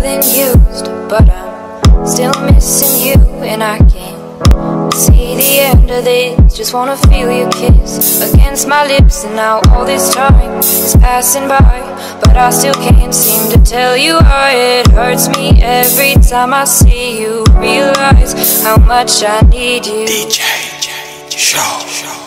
feeling used, but I'm still missing you, and I can't see the end of this. Just wanna feel your kiss against my lips, and now all this time is passing by, but I still can't seem to tell you why. It hurts me every time I see you, realize how much I need you. DJ Show.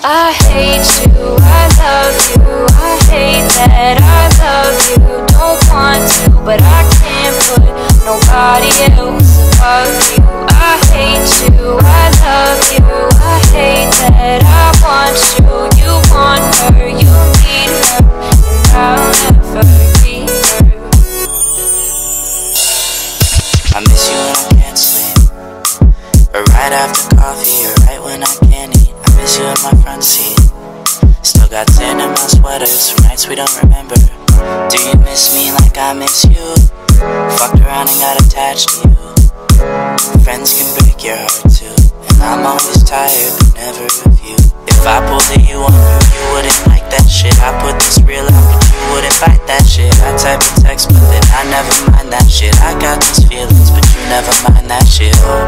I hate you, I love you, I hate that I love you. Don't want to, but I can't put nobody else above you. I hate you, I love you, I hate that I want you. You want her, you need her, and I'll never be her. I miss you when I can't sleep, or right after coffee, or right when I can't eat. I miss you in my front seat. Still got sand in my sweaters from nights we don't remember. Do you miss me like I miss you? Fucked around and got attached to you. Friends can break your heart too, and I'm always tired but never of you. If I pulled a you on you wouldn't like that shit. I put this real out but you wouldn't bite that shit. I type a text but then I never mind that shit. I got these feelings but you never mind that shit. Oh,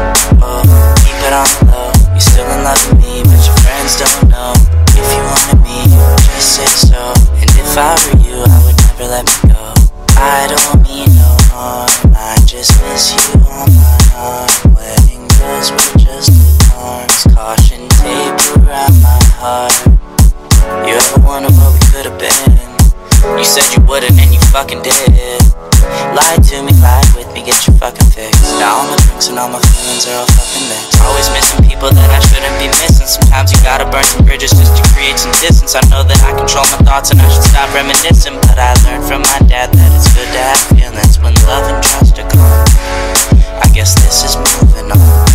keep it on the low. You still in love with me but your friends don't know. If you wanted me, just say so. And if I were you, I would never let me go. I don't mean no harm, I just miss you on my arm. Wedding bells were just alarms, caution tape around my heart. You ever wonder what we could have been? You said you wouldn't and you fucking did. Lie to me, lie with me, get your fucking fix. Now all my drinks and all my feelings are all fucking mixed. Always missing people that I shouldn't be missing. Sometimes you gotta burn some bridges just to create some distance. I know that I control my thoughts and I should stop reminiscing, but I learned from my dad that it's good to have feelings when love and trust are gone. I guess this is moving on.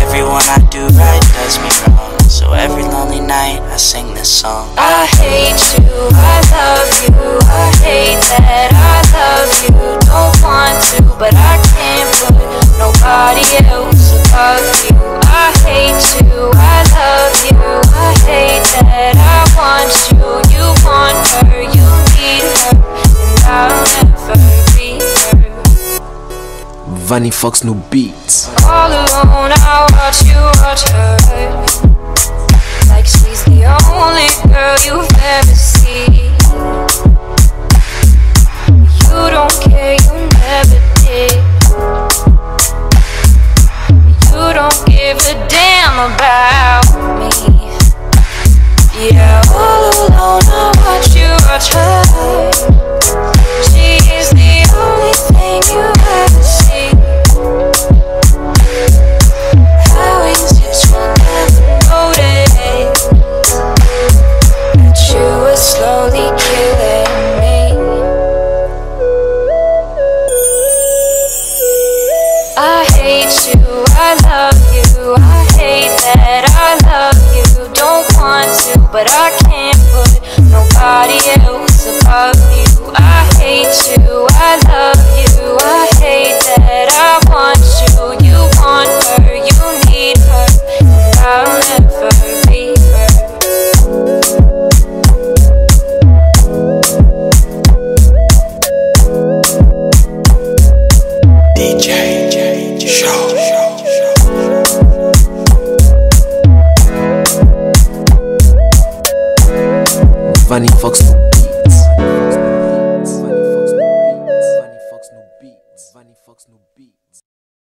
Everyone I do right does me wrong, so every lonely night I sing this song. I hate you, I love you, I hate that I love you. Don't want to, but I can't put nobody else above you. I hate you, I love you, I hate that I want you. You want her, you need her, and I'll never be her. Vanny Fox, no beats. All alone, I watch you watch her, like she's the only girl you've ever seen. You don't care, you never did. You don't give a damn about me. Yeah, all alone, I watch you watch her. She is the only thing you ever see. How is it you never noticed that you were slowly killing me? I hate you, I love you, I hate that I love you. Don't want to, but I can't put nobody else above you. I hate you, I love you, I hate that I want you. You want her, you need her, and I'll never be her. DJ Show. Vanny Fox, no beats. Vanny Fox, no beats. Vanny Fox, no beats.